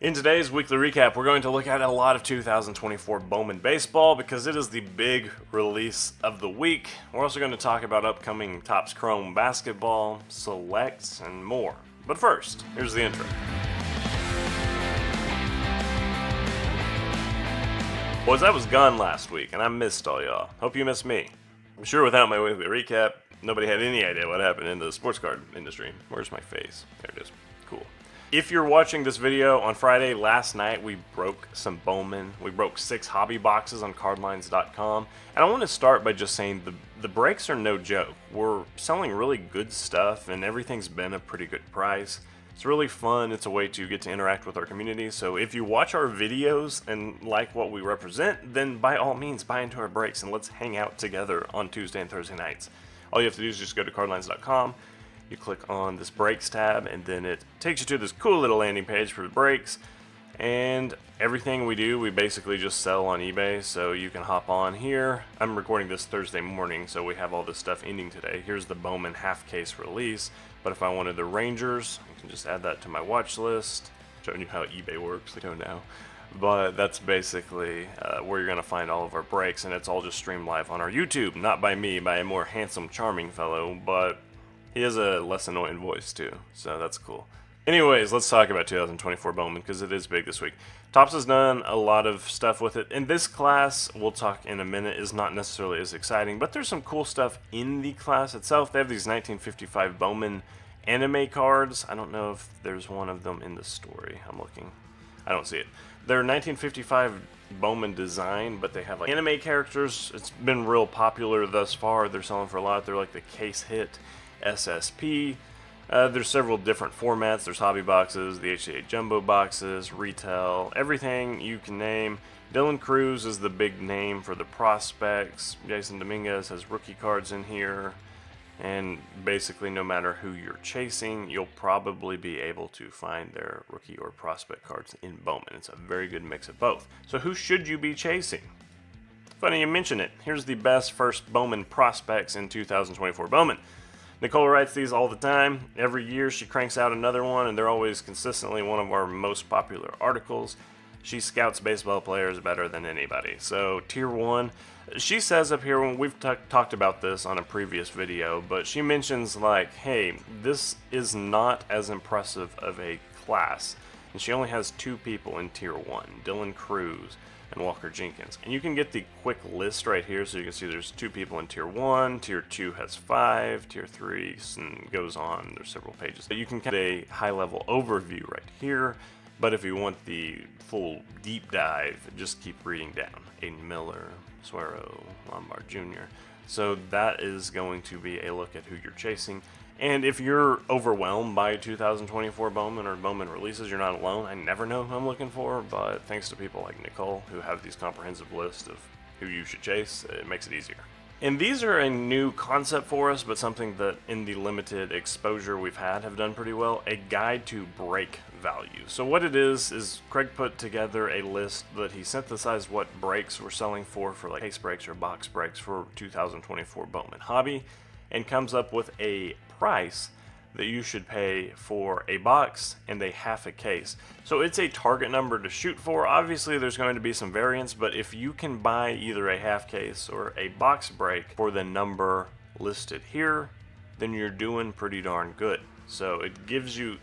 In today's weekly recap, we're going to look at a lot of 2024 Bowman baseball because it is the big release of the week. We're also going to talk about upcoming Topps Chrome basketball, selects, and more. But first, here's the intro. Boys, I was gone last week, and I missed all y'all. Hope you missed me. I'm sure without my weekly recap, nobody had any idea what happened in the sports card industry. Where's my face? There it is. Cool. If you're watching this video on Friday, last night we broke some Bowman. We broke 6 hobby boxes on CardLines.com. And I want to start by just saying the breaks are no joke. We're selling really good stuff, and everything's been a pretty good price. It's really fun. It's a way to get to interact with our community. So if you watch our videos and like what we represent, then by all means buy into our breaks and let's hang out together on Tuesday and Thursday nights. All you have to do is just go to CardLines.com. You click on this breaks tab, and then it takes you to this cool little landing page for the breaks. And everything we do, we basically just sell on eBay, so you can hop on here. I'm recording this Thursday morning, so we have all this stuff ending today. Here's the Bowman half case release, but if I wanted the Rangers, I can just add that to my watch list. Showing you how eBay works, I don't know. But that's basically where you're going to find all of our breaks, and it's all just streamed live on our YouTube. Not by me, by a more handsome, charming fellow, but he has a less annoying voice too, so that's cool. Anyways, let's talk about 2024 Bowman because it is big this week. Topps has done a lot of stuff with it. And this class, we'll talk in a minute, is not necessarily as exciting, but there's some cool stuff in the class itself. They have these 1955 Bowman anime cards. I don't know if there's one of them in the story. I'm looking. I don't see it. They're 1955 Bowman design, but they have like anime characters. It's been real popular thus far. They're selling for a lot. They're like the case hit SSP. There's several different formats. There's hobby boxes, the HCA jumbo boxes, retail, everything you can name. Dylan Cruz is the big name for the prospects. Jason Dominguez has rookie cards in here. And basically, no matter who you're chasing, you'll probably be able to find their rookie or prospect cards in Bowman. It's a very good mix of both. So who should you be chasing? Funny you mention it. Here's the best first Bowman prospects in 2024 Bowman. Nicole writes these all the time. Every year she cranks out another one, and they're always consistently one of our most popular articles. She scouts baseball players better than anybody. So tier 1, she says up here, when we've talked about this on a previous video, but she mentions like, hey, this is not as impressive of a class. And she only has 2 people in tier 1, Dylan Cruz and Walker Jenkins. And you can get the quick list right here, so you can see there's 2 people in tier 1, tier 2 has 5, tier 3 and goes on. There's several pages. You can get a high-level overview right here, but if you want the full deep dive, just keep reading down. Aiden Miller, Suero, Lombard Jr. So that is going to be a look at who you're chasing. And if you're overwhelmed by 2024 Bowman or Bowman releases, you're not alone. I never know who I'm looking for, but thanks to people like Nicole who have these comprehensive lists of who you should chase, it makes it easier. And these are a new concept for us, but something that in the limited exposure we've had have done pretty well, a guide to break value. So what it is Craig put together a list that he synthesized what breaks we're selling for like case breaks or box breaks for 2024 Bowman hobby, and comes up with a price that you should pay for a box and a half a case. So it's a target number to shoot for. Obviously there's going to be some variance, but if you can buy either a half case or a box break for the number listed here, then you're doing pretty darn good. So it gives you,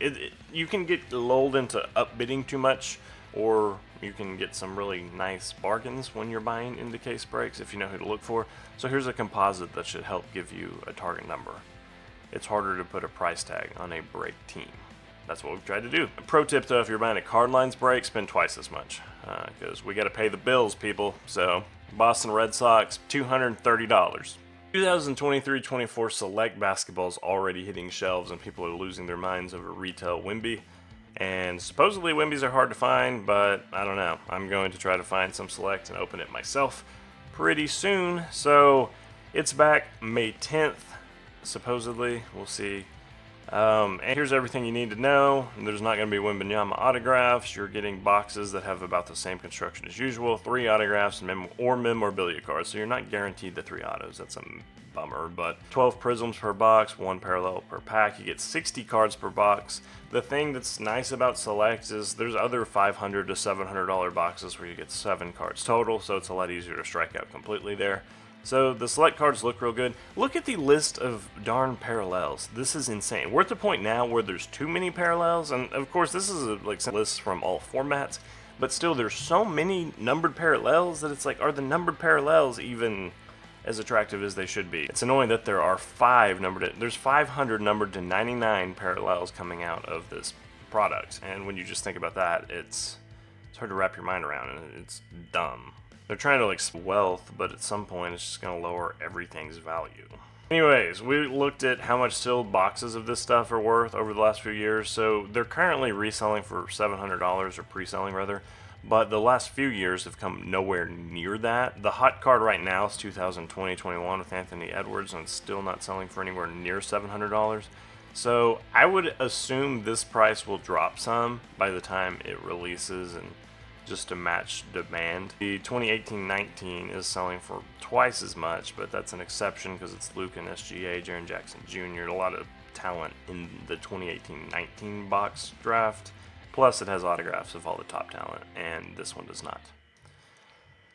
you can get lulled into upbidding too much, or you can get some really nice bargains when you're buying into case breaks if you know who to look for. So here's a composite that should help give you a target number. It's harder to put a price tag on a break team. That's what we've tried to do. A pro tip though, if you're buying a CardLines break, spend twice as much because we got to pay the bills, people. So Boston Red Sox, $230. 2023-24 select basketball is already hitting shelves and people are losing their minds over retail Wemby. And supposedly Wembys are hard to find, but I don't know. I'm going to try to find some select and open it myself pretty soon. So it's back May 10th, supposedly. We'll see. And here's everything you need to know. There's not going to be Wembanyama autographs. You're getting boxes that have about the same construction as usual. 3 autographs or memorabilia cards. So you're not guaranteed the 3 autos. That's a bummer. But 12 prisms per box, 1 parallel per pack. You get 60 cards per box. The thing that's nice about Select is there's other $500 to $700 boxes where you get 7 cards total. So it's a lot easier to strike out completely there. So the Select cards look real good. Look at the list of darn parallels. This is insane. We're at the point now where there's too many parallels, and of course this is a list from all formats, but still there's so many numbered parallels that it's like, are the numbered parallels even as attractive as they should be? It's annoying that there are 500 numbered to 99 parallels coming out of this product, and when you just think about that, it's hard to wrap your mind around, and it's dumb. They're trying to wealth, but at some point it's just going to lower everything's value. Anyways, we looked at how much sealed boxes of this stuff are worth over the last few years. So they're currently reselling for $700, or pre-selling rather, but the last few years have come nowhere near that. The hot card right now is 2020-21 with Anthony Edwards, and it's still not selling for anywhere near $700. So I would assume this price will drop some by the time it releases, and just to match demand. The 2018-19 is selling for twice as much, but that's an exception because it's Luke and SGA, Jaren Jackson Jr., a lot of talent in the 2018-19 box draft. Plus it has autographs of all the top talent, and this one does not.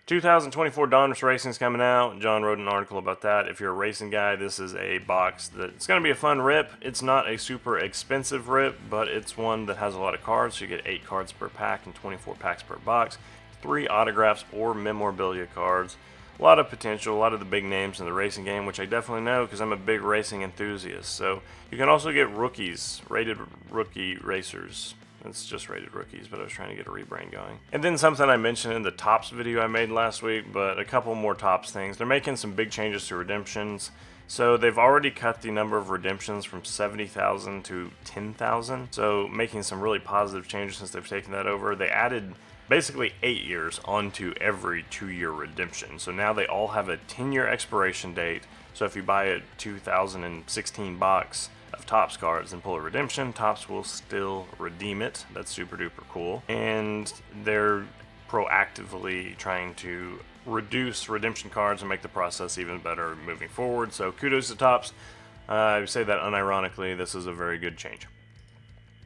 2024 Donruss Racing is coming out. John wrote an article about that. If you're a racing guy, this is a box that's going to be a fun rip. It's not a super expensive rip, but it's one that has a lot of cards. So you get 8 cards per pack and 24 packs per box. 3 autographs or memorabilia cards. A lot of potential, a lot of the big names in the racing game, which I definitely know because I'm a big racing enthusiast. So you can also get rookies, rated rookie racers. It's just rated rookies, but I was trying to get a rebrand going. And then something I mentioned in the Topps video I made last week, but a couple more Topps things. They're making some big changes to redemptions. So they've already cut the number of redemptions from 70,000 to 10,000. So making some really positive changes since they've taken that over. They added basically 8 years onto every 2-year redemption. So now they all have a 10-year expiration date. So if you buy a 2016 box of Topps cards and pull a redemption, Topps will still redeem it. That's super duper cool. And they're proactively trying to reduce redemption cards and make the process even better moving forward. So kudos to Topps. I say that unironically. This is a very good change.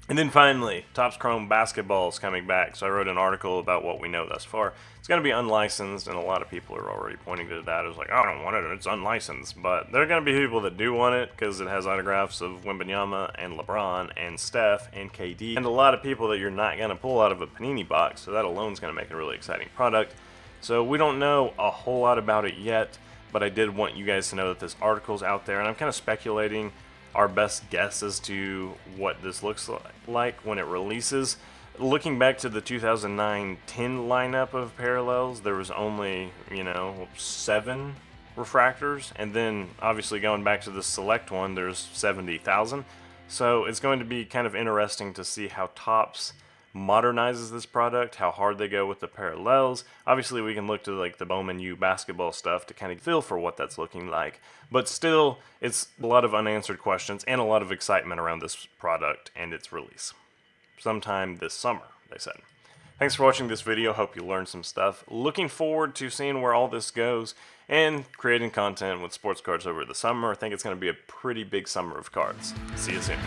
And then finally, Topps Chrome basketball is coming back. So I wrote an article about what we know thus far. It's going to be unlicensed, and a lot of people are already pointing to that as like, oh, I don't want it, it's unlicensed. But there are going to be people that do want it because it has autographs of Wembanyama and LeBron and Steph and KD. And a lot of people that you're not going to pull out of a Panini box. So that alone is going to make it a really exciting product. So we don't know a whole lot about it yet, but I did want you guys to know that this article's out there, and I'm kind of speculating our best guess as to what this looks like when it releases. Looking back to the 2009-10 lineup of parallels, there was only, 7 refractors, and then obviously going back to the Select one, there's 70,000. So it's going to be kind of interesting to see how Topps modernizes this product, how hard they go with the parallels. Obviously we can look to like the Bowman U basketball stuff to kind of feel for what that's looking like, but still it's a lot of unanswered questions and a lot of excitement around this product and its release sometime this summer, they said. Thanks for watching this video. Hope you learned some stuff. Looking forward to seeing where all this goes and creating content with sports cards over the summer. I think it's going to be a pretty big summer of cards. See you soon.